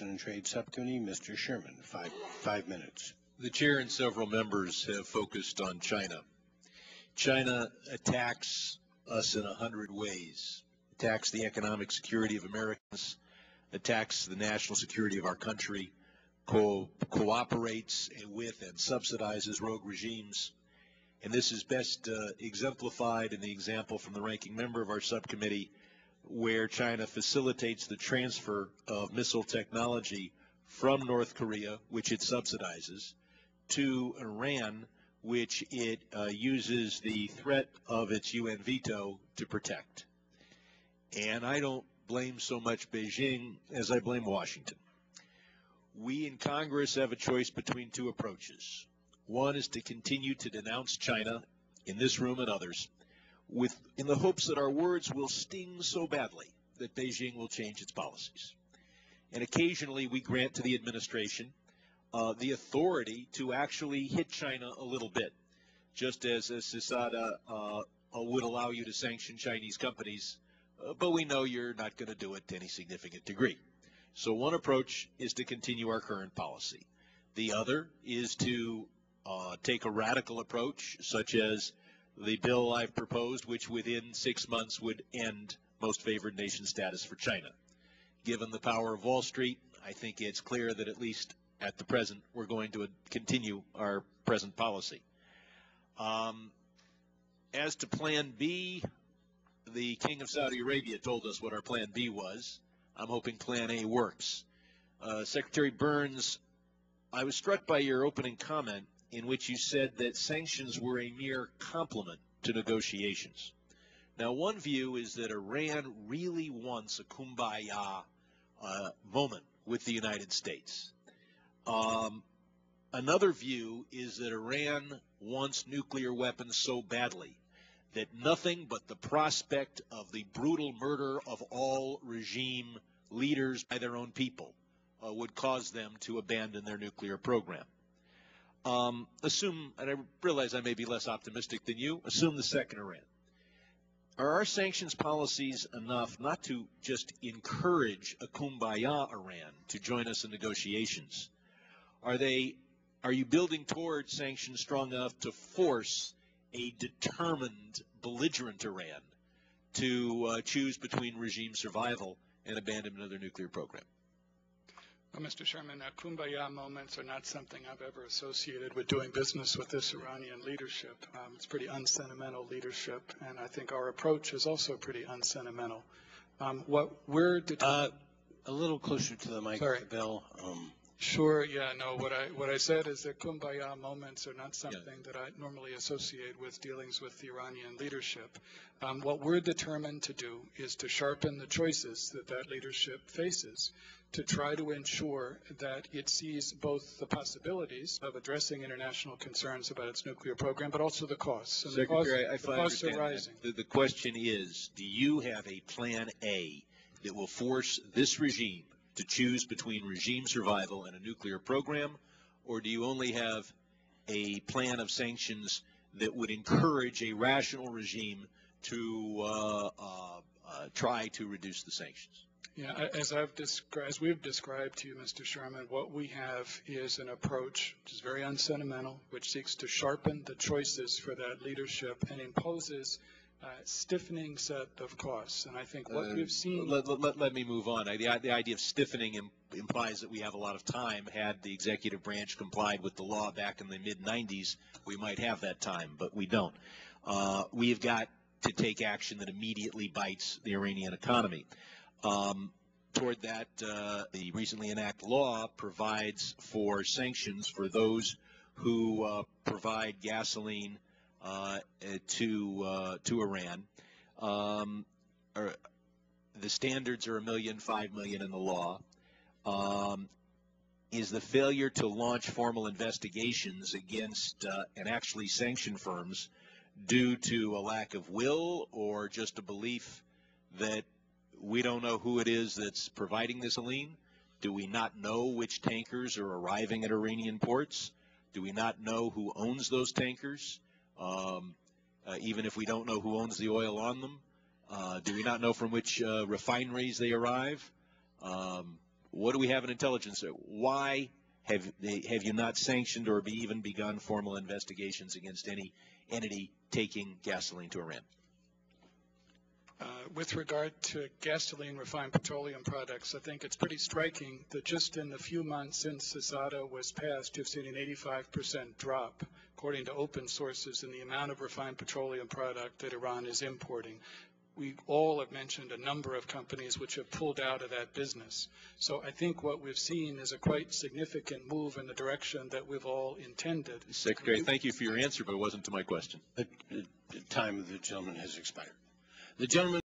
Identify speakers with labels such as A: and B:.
A: and Trade Subcommittee, Mr. Sherman, five minutes.
B: The chair and several members have focused on China. China attacks us in 100 ways. Attacks the economic security of Americans, attacks the national security of our country, cooperates with and subsidizes rogue regimes. And this is best exemplified in the example from the ranking member of our subcommittee, where China facilitates the transfer of missile technology from North Korea, which it subsidizes, to Iran, which it uses the threat of its UN veto to protect. And I don't blame so much Beijing as I blame Washington. We in Congress have a choice between two approaches. One is to continue to denounce China in this room and others, in the hopes that our words will sting so badly that Beijing will change its policies. And occasionally we grant to the administration the authority to actually hit China a little bit, just as CISADA would allow you to sanction Chinese companies, but we know you're not going to do it to any significant degree. So one approach is to continue our current policy. The other is to take a radical approach, such as the bill I've proposed, which within 6 months would end most favored nation status for China. Given the power of Wall Street, I think it's clear that at least at the present, we're going to continue our present policy. As to Plan B, the King of Saudi Arabia told us what our Plan B was. I'm hoping Plan A works. Secretary Burns, I was struck by your opening comment in which you said that sanctions were a mere complement to negotiations. Now, one view is that Iran really wants a kumbaya moment with the United States. Another view is that Iran wants nuclear weapons so badly that nothing but the prospect of the brutal murder of all regime leaders by their own people would cause them to abandon their nuclear program. Assume, and I realize I may be less optimistic than you, assume the second Iran. Are our sanctions policies enough not to just encourage a kumbaya Iran to join us in negotiations? Are you building towards sanctions strong enough to force a determined, belligerent Iran to choose between regime survival and abandonment of their nuclear program?
C: Well, Mr. Sherman, kumbaya moments are not something I've ever associated with doing business with this Iranian leadership. It's pretty unsentimental leadership, and I think our approach is also pretty unsentimental. What we're
A: a little closer to the mic, Bill.
C: Sure. Yeah. No. What I said is that kumbaya moments are not something that I normally associate with dealings with the Iranian leadership. What we're determined to do is to sharpen the choices that leadership faces, to try to ensure that it sees both the possibilities of addressing international concerns about its nuclear program, but also the costs. And
B: Secretary,
C: the costs are rising.
B: The question is, do you have a Plan A that will force this regime to choose between regime survival and a nuclear program, or do you only have a plan of sanctions that would encourage a rational regime to try to reduce the sanctions?
C: Yeah, as we've described to you, Mr. Sherman, what we have is an approach which is very unsentimental, which seeks to sharpen the choices for that leadership and imposes stiffening set of costs. And I think what we've seen...
B: Let me move on. The idea of stiffening implies that we have a lot of time. Had the executive branch complied with the law back in the mid-90s, we might have that time, but we don't. We have got to take action that immediately bites the Iranian economy. Toward that, the recently enacted law provides for sanctions for those who provide gasoline to Iran. The standards are $1 million, $5 million in the law. Is the failure to launch formal investigations against and actually sanction firms due to a lack of will or just a belief that we don't know who it is that's providing this gasoline? Do we not know which tankers are arriving at Iranian ports? Do we not know who owns those tankers? Even if we don't know who owns the oil on them? Do we not know from which refineries they arrive? What do we have in intelligence? Why have you not sanctioned or even begun formal investigations against any entity taking gasoline to Iran?
C: With regard to gasoline, refined petroleum products, I think it's pretty striking that just in the few months since CISADA was passed, you've seen an 85% drop, according to open sources, in the amount of refined petroleum product that Iran is importing. We all have mentioned a number of companies which have pulled out of that business. So I think what we've seen is a quite significant move in the direction that we've all intended.
B: Secretary, thank you for your answer, but it wasn't to my question.
A: The time of the gentleman has expired. The gentleman